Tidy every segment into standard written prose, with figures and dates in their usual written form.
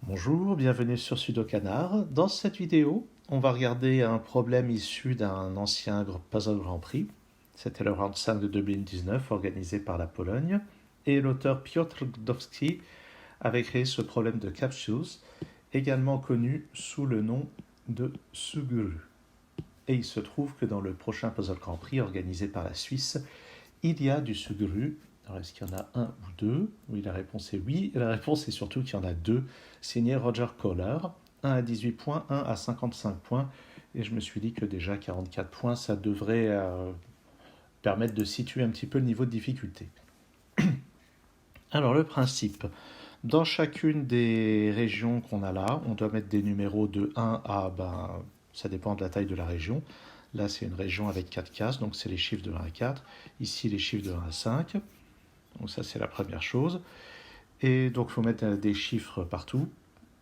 Bonjour, bienvenue sur Sudokanar. Dans cette vidéo, on va regarder un problème issu d'un ancien Puzzle Grand Prix. C'était le Round 5 de 2019 organisé par la Pologne. Et l'auteur Piotr Gdowski avait créé ce problème de capsules, également connu sous le nom de Suguru. Et il se trouve que dans le prochain Puzzle Grand Prix organisé par la Suisse, il y a du Suguru. Alors, est-ce qu'il y en a un ou deux? Oui, la réponse est oui. Et la réponse est surtout qu'il y en a deux, signés Roger Kohler, un à 18 points, un à 55 points. Et je me suis dit que déjà 44 points, ça devrait permettre de situer un petit peu le niveau de difficulté. Alors, le principe. Dans chacune des régions qu'on a là, on doit mettre des numéros de 1 à, ça dépend de la taille de la région. Là, c'est une région avec 4 cases, donc c'est les chiffres de 1 à 4. Ici, les chiffres de 1 à 5. Donc ça, c'est la première chose. Et donc, il faut mettre des chiffres partout.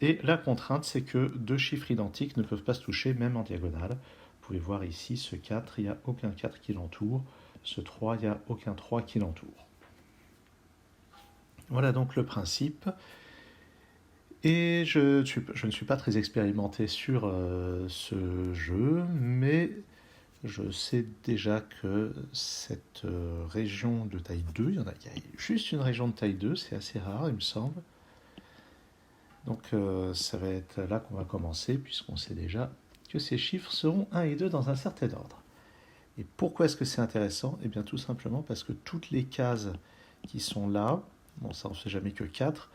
Et la contrainte, c'est que deux chiffres identiques ne peuvent pas se toucher, même en diagonale. Vous pouvez voir ici, ce 4, il n'y a aucun 4 qui l'entoure. Ce 3, il n'y a aucun 3 qui l'entoure. Voilà donc le principe. Et je ne suis pas très expérimenté sur ce jeu, mais je sais déjà que cette région de taille 2, il y a juste une région de taille 2, c'est assez rare, il me semble. Donc ça va être là qu'on va commencer, puisqu'on sait déjà que ces chiffres seront 1 et 2 dans un certain ordre. Et pourquoi est-ce que c'est intéressant? Eh bien tout simplement parce que toutes les cases qui sont là, bon ça on ne sait jamais que 4,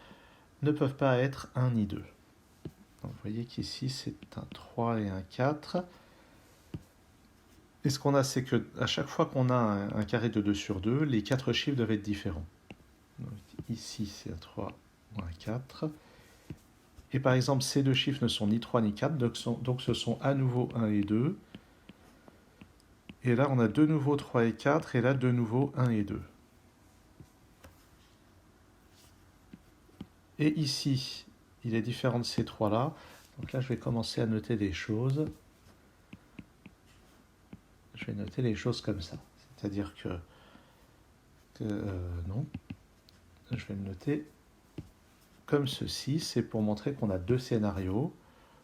ne peuvent pas être 1 ni 2. Donc vous voyez qu'ici c'est un 3 et un 4. Et ce qu'on a, c'est qu'à chaque fois qu'on a un carré de 2 sur 2, les 4 chiffres doivent être différents. Donc, ici, c'est un 3 ou un 4. Et par exemple, ces deux chiffres ne sont ni 3 ni 4, donc ce sont à nouveau 1 et 2. Et là, on a de nouveau 3 et 4, et là, de nouveau 1 et 2. Et ici, il est différent de ces trois-là. Donc là, je vais commencer à noter des choses. Je vais noter les choses comme ça. C'est-à-dire non, je vais me noter comme ceci. C'est pour montrer qu'on a deux scénarios.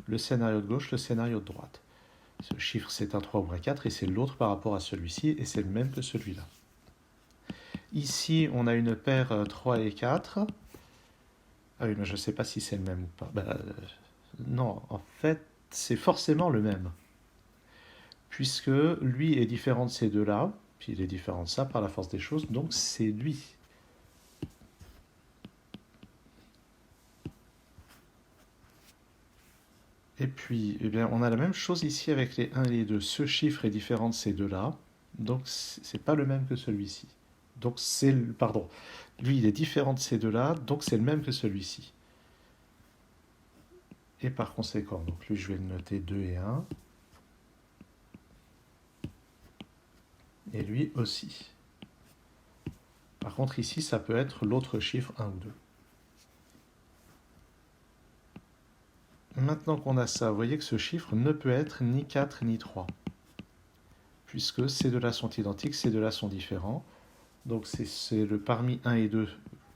Le scénario de gauche, le scénario de droite. Ce chiffre, c'est un 3 ou un 4, et c'est l'autre par rapport à celui-ci, et c'est le même que celui-là. Ici, on a une paire 3 et 4. Ah oui, mais je ne sais pas si c'est le même ou pas. Non, en fait, c'est forcément le même. Puisque lui est différent de ces deux-là, puis il est différent de ça par la force des choses, donc c'est lui. Et puis, eh bien, on a la même chose ici avec les 1 et les 2. Ce chiffre est différent de ces deux-là, donc c'est pas le même que celui-ci. Donc pardon, lui il est différent de ces deux-là, donc c'est le même que celui-ci. Et par conséquent, donc lui je vais le noter 2 et 1. Et lui aussi. Par contre ici ça peut être l'autre chiffre 1 ou 2. Maintenant qu'on a ça, vous voyez que ce chiffre ne peut être ni 4 ni 3. Puisque ces deux-là sont identiques, ces deux-là sont différents. Donc c'est le parmi 1 et 2,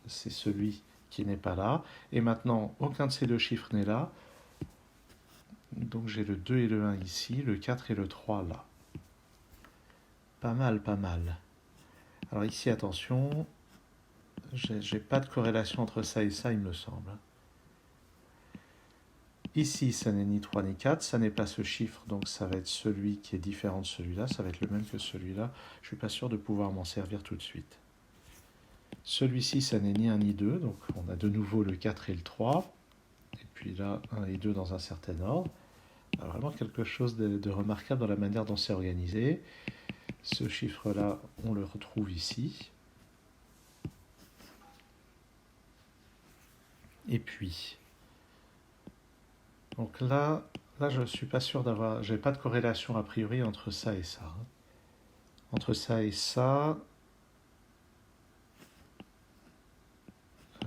c'est celui qui n'est pas là. Et maintenant, aucun de ces deux chiffres n'est là. Donc j'ai le 2 et le 1 ici, le 4 et le 3 là. Pas mal, pas mal. Alors ici, attention, j'ai pas de corrélation entre ça et ça, il me semble. Ici, ça n'est ni 3 ni 4, ça n'est pas ce chiffre, donc ça va être celui qui est différent de celui-là, ça va être le même que celui-là. Je ne suis pas sûr de pouvoir m'en servir tout de suite. Celui-ci, ça n'est ni 1 ni 2, donc on a de nouveau le 4 et le 3. Et puis là, 1 et 2 dans un certain ordre. Alors, vraiment quelque chose de remarquable dans la manière dont c'est organisé. Ce chiffre-là, on le retrouve ici. Et puis, donc là je ne suis pas sûr d'avoir... J'ai pas de corrélation a priori entre ça et ça. Entre ça et ça,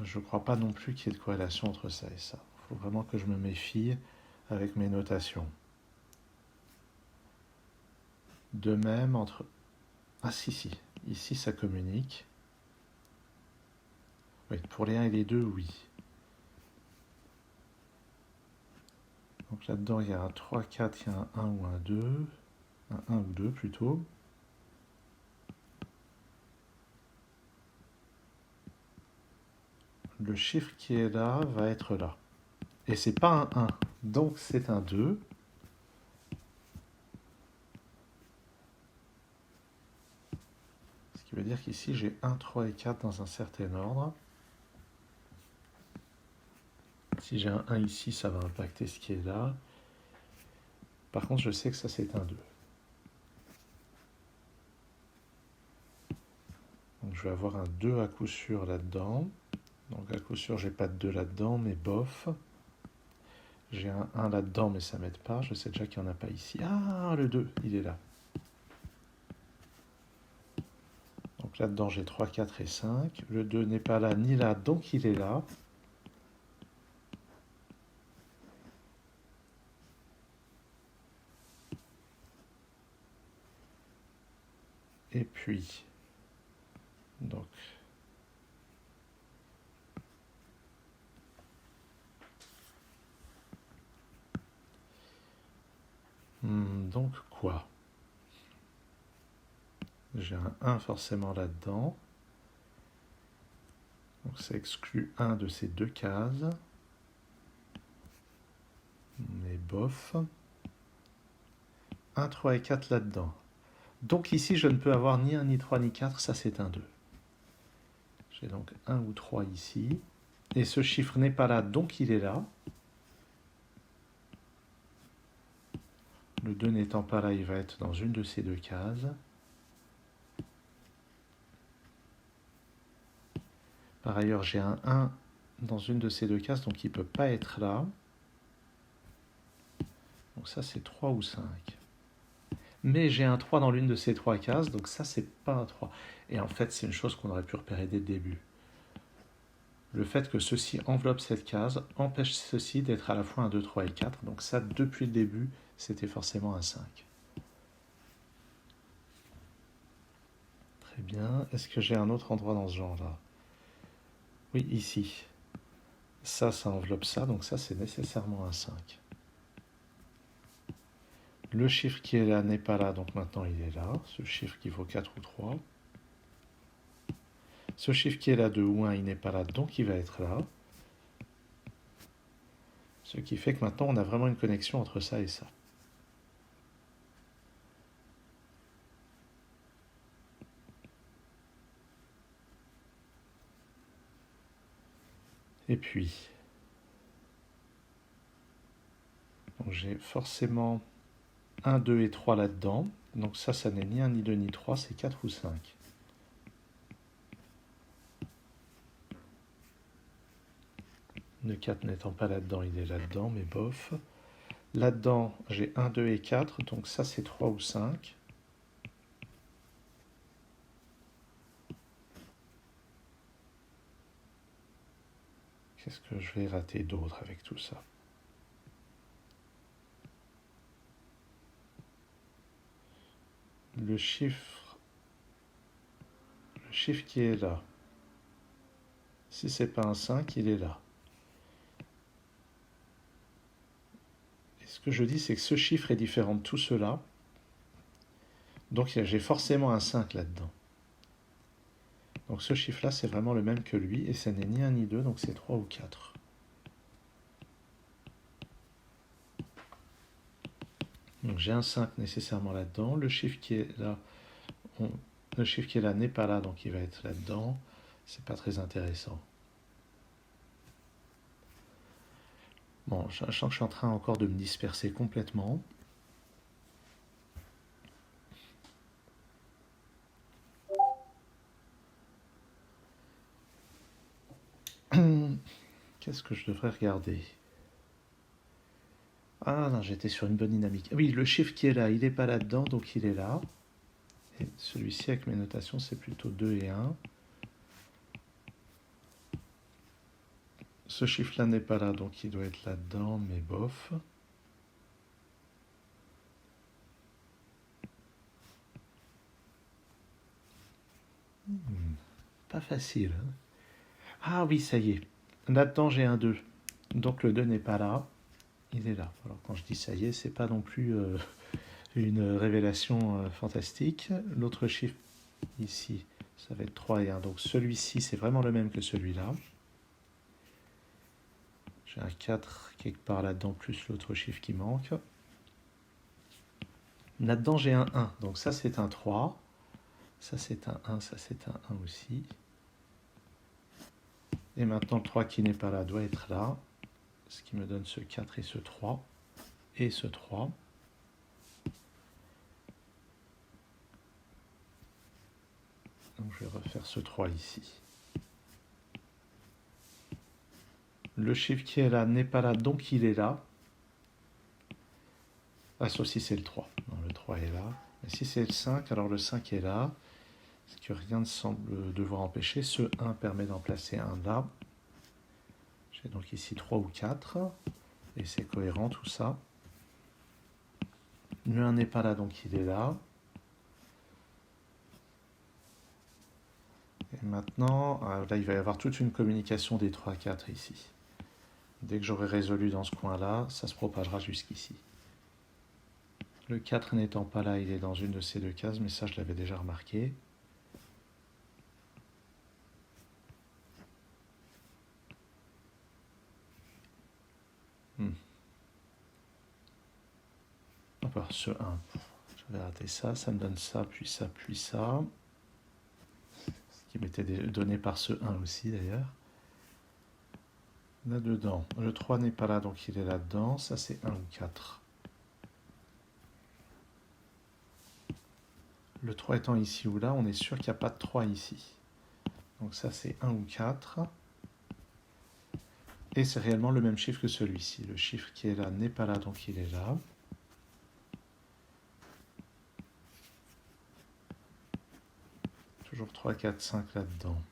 je ne crois pas non plus qu'il y ait de corrélation entre ça et ça. Il faut vraiment que je me méfie avec mes notations. De même entre... Ah si, ici ça communique. Oui, pour les 1 et les 2, oui. Donc là-dedans, il y a un 3, 4, il y a un 1 ou un 2. Un 1 ou 2 plutôt. Le chiffre qui est là va être là. Et c'est pas un 1, donc c'est un 2. Ce qui veut dire qu'ici j'ai 1, 3 et 4 dans un certain ordre. Si j'ai un 1 ici, ça va impacter ce qui est là. Par contre, je sais que ça c'est un 2. Donc je vais avoir un 2 à coup sûr là-dedans. Donc à coup sûr, j'ai pas de 2 là-dedans, mais bof. J'ai un 1 là-dedans, mais ça m'aide pas. Je sais déjà qu'il n'y en a pas ici. Ah, le 2, il est là. Donc là-dedans, j'ai 3, 4 et 5. Le 2 n'est pas là ni là, donc il est là. Et puis, donc, donc quoi? J'ai un 1 forcément là-dedans. Donc ça exclut un de ces deux cases. Mais bof. 1, 3 et 4 là-dedans. Donc ici, je ne peux avoir ni 1, ni 3, ni 4. Ça, c'est un 2. J'ai donc 1 ou 3 ici. Et ce chiffre n'est pas là, donc il est là. Le 2 n'étant pas là, il va être dans une de ces deux cases. Par ailleurs, j'ai un 1 dans une de ces deux cases, donc il ne peut pas être là. Donc ça, c'est 3 ou 5. Mais j'ai un 3 dans l'une de ces trois cases, donc ça, c'est pas un 3. Et en fait, c'est une chose qu'on aurait pu repérer dès le début. Le fait que ceci enveloppe cette case empêche ceci d'être à la fois un 2, 3 et 4. Donc ça, depuis le début, c'était forcément un 5. Très bien. Est-ce que j'ai un autre endroit dans ce genre-là? Oui, ici. Ça enveloppe ça, donc ça, c'est nécessairement un 5. Le chiffre qui est là n'est pas là, donc maintenant il est là. Ce chiffre qui vaut 4 ou 3. Ce chiffre qui est là 2 ou 1, il n'est pas là, donc il va être là. Ce qui fait que maintenant on a vraiment une connexion entre ça et ça. Et puis, j'ai forcément 1, 2 et 3 là-dedans. Donc ça n'est ni 1, ni 2, ni 3, c'est 4 ou 5. Le 4 n'étant pas là-dedans, il est là-dedans, mais bof. Là-dedans, j'ai 1, 2 et 4, donc ça c'est 3 ou 5. Qu'est-ce que je vais rater d'autre avec tout ça? Le chiffre qui est là, si c'est pas un 5, il est là. Et ce que je dis, c'est que ce chiffre est différent de tout cela. Donc j'ai forcément un 5 là-dedans. Donc ce chiffre-là, c'est vraiment le même que lui, et ça n'est ni 1 ni 2, donc c'est 3 ou 4. Donc j'ai un 5 nécessairement là-dedans. Le chiffre qui est là, le chiffre qui est là n'est pas là, donc il va être là-dedans. C'est pas très intéressant. Bon, je sens que je suis en train encore de me disperser complètement. Qu'est-ce que je devrais regarder? Ah non, j'étais sur une bonne dynamique. Oui, le chiffre qui est là, il n'est pas là-dedans, donc il est là. Et celui-ci, avec mes notations, c'est plutôt 2 et 1. Ce chiffre-là n'est pas là, donc il doit être là-dedans, mais bof. Pas facile. Ah oui, ça y est. Là-dedans, j'ai un 2. Donc le 2 n'est pas là. il est là. Alors quand je dis ça y est, c'est pas non plus une révélation fantastique. L'autre chiffre ici, ça va être 3 et 1. Donc celui-ci, c'est vraiment le même que celui-là. J'ai un 4 quelque part là-dedans, plus l'autre chiffre qui manque. Là-dedans, j'ai un 1. Donc ça, c'est un 3. Ça, c'est un 1. Ça, c'est un 1 aussi. Et maintenant, le 3 qui n'est pas là doit être là. Ce qui me donne ce 4 et ce 3. Et ce 3. Donc je vais refaire ce 3 ici. Le chiffre qui est là n'est pas là, donc il est là. Ah, sauf si c'est le 3. Non, le 3 est là. Mais si c'est le 5, alors le 5 est là. Ce que rien ne semble devoir empêcher. Ce 1 permet d'en placer un là. J'ai donc ici 3 ou 4. Et c'est cohérent tout ça. Le 1 n'est pas là, donc il est là. Et maintenant, là, il va y avoir toute une communication des 3 à 4 ici. Dès que j'aurai résolu dans ce coin-là, ça se propagera jusqu'ici. Le 4 n'étant pas là, il est dans une de ces deux cases, mais ça, je l'avais déjà remarqué. Alors, ce 1, j'avais raté ça, ça me donne ça, puis ça, puis ça. Ce qui m'était donné par ce 1 aussi, d'ailleurs. Là-dedans, le 3 n'est pas là, donc il est là-dedans. Ça, c'est 1 ou 4. Le 3 étant ici ou là, on est sûr qu'il n'y a pas de 3 ici. Donc ça, c'est 1 ou 4. Et c'est réellement le même chiffre que celui-ci. Le chiffre qui est là n'est pas là, donc il est là. Toujours 3, 4, 5 là-dedans.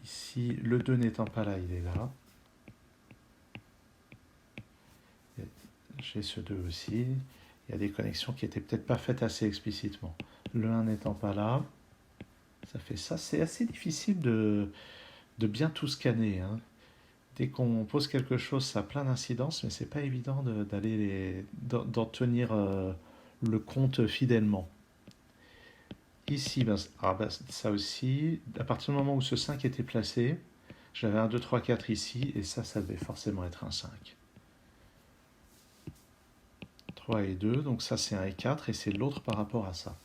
Ici, le 2 n'étant pas là, il est là. J'ai ce 2 aussi. Il y a des connexions qui n'étaient peut-être pas faites assez explicitement. Le 1 n'étant pas là, ça fait ça. C'est assez difficile de bien tout scanner. Hein. Dès qu'on pose quelque chose, ça a plein d'incidences, mais c'est pas évident d'en tenir le compte fidèlement. Ici, ça aussi, à partir du moment où ce 5 était placé, j'avais un 2, 3, 4 ici, et ça devait forcément être un 5. 3 et 2, donc ça c'est 1 et 4, et c'est l'autre par rapport à ça.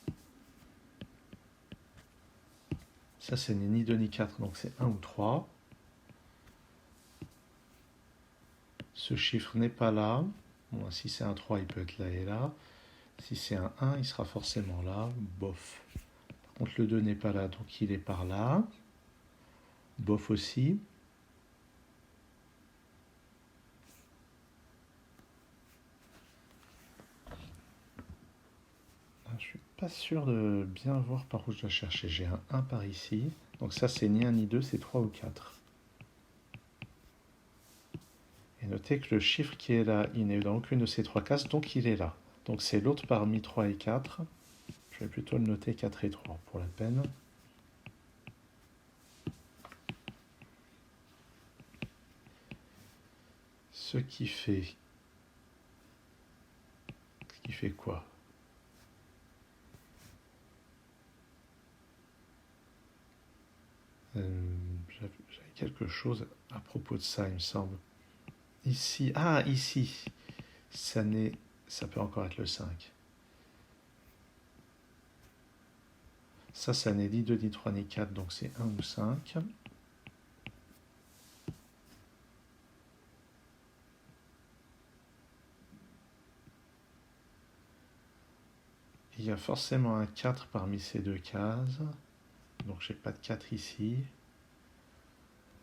Ça c'est ni 2 ni 4, donc c'est 1 ou 3. Ce chiffre n'est pas là. Bon, si c'est un 3, il peut être là et là. Si c'est un 1, il sera forcément là. Bof. Par contre, le 2 n'est pas là, donc il est par là. Bof aussi. Je suis pas sûr de bien voir par où je dois chercher. J'ai un 1 par ici. Donc ça, c'est ni 1 ni 2, c'est 3 ou 4. Et notez que le chiffre qui est là, il n'est dans aucune de ces trois cases, donc il est là. Donc c'est l'autre parmi 3 et 4. Je vais plutôt le noter 4 et 3 pour la peine. Ce qui fait quoi? J'avais quelque chose à propos de ça, il me semble. Ici, ici, ça peut encore être le 5. Ça n'est ni 2, ni 3, ni 4, donc c'est 1 ou 5. Il y a forcément un 4 parmi ces deux cases. Donc j'ai pas de 4 ici.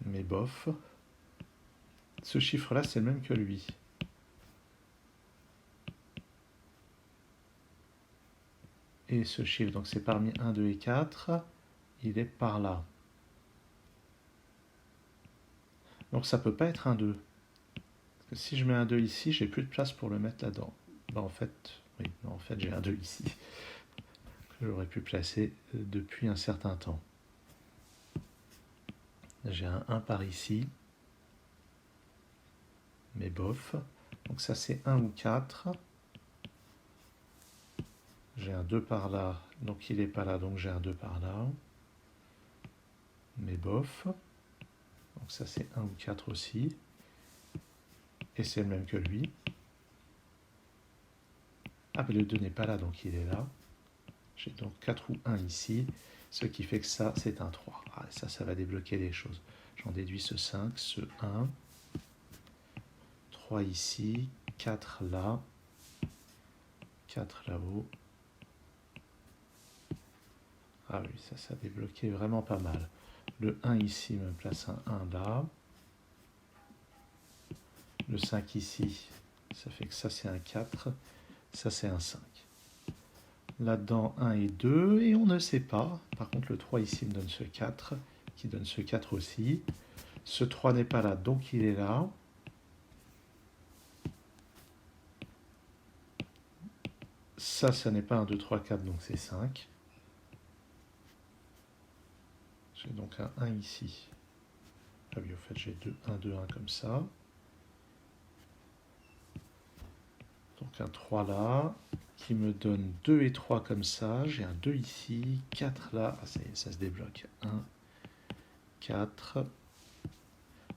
Mais bof. Ce chiffre-là, c'est le même que lui. Et ce chiffre, donc c'est parmi 1, 2 et 4. Il est par là. Donc ça peut pas être un 2. Parce que si je mets un 2 ici, j'ai plus de place pour le mettre là-dedans. En fait, j'ai un 2 ici. Que j'aurais pu placer depuis un certain temps. J'ai un 1 par ici. bof. Donc ça c'est 1 ou 4. J'ai un 2 par là, donc il n'est pas là, donc j'ai un 2 par là. Mais bof. Donc ça c'est 1 ou 4 aussi. Et c'est le même que lui. Ah mais le 2 n'est pas là, donc il est là. J'ai donc 4 ou 1 ici, ce qui fait que ça c'est un 3. Ah, ça va débloquer les choses. J'en déduis ce 5, ce 1, 3 ici, 4 là, 4 là-haut. Ah oui, ça a débloqué vraiment pas mal. Le 1 ici me place un 1 là. Le 5 ici, ça fait que ça c'est un 4, ça c'est un 5. Là-dedans 1 et 2, et on ne sait pas. Par contre le 3 ici me donne ce 4, qui donne ce 4 aussi. Ce 3 n'est pas là, donc il est là. Ça n'est pas un 2, 3, 4, donc c'est 5. J'ai donc un 1 ici. Ah oui, au fait, j'ai 1, 2, 1 comme ça. Donc un 3 là, qui me donne 2 et 3 comme ça. J'ai un 2 ici, 4 là. Ah, ça y est, ça se débloque. 1, 4.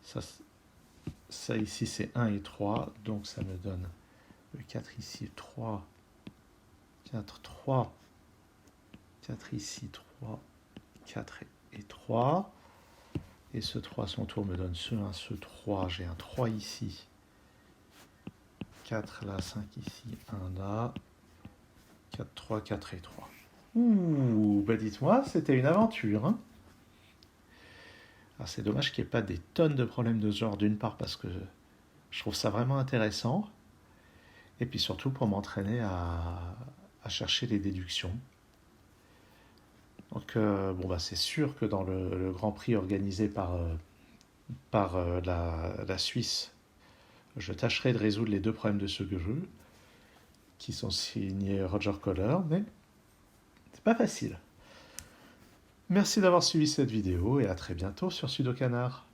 Ça ici, c'est 1 et 3. Donc ça me donne le 4 ici, 3, 4, 3. 4 ici, 3, 4 et 3. Et ce 3 à son tour me donne ce 1, ce 3. J'ai un 3 ici. 4 là, 5 ici, 1 là. 4, 3, 4 et 3. Ouh, bah dites-moi, c'était une aventure. Hein. Alors c'est dommage qu'il n'y ait pas des tonnes de problèmes de ce genre, d'une part parce que je trouve ça vraiment intéressant. Et puis surtout pour m'entraîner à chercher les déductions. Donc bon, bah, c'est sûr que dans le Grand Prix organisé par la Suisse, je tâcherai de résoudre les deux problèmes de ce jeu, qui sont signés Roger Kohler, mais c'est pas facile. Merci d'avoir suivi cette vidéo et à très bientôt sur Sudokanar.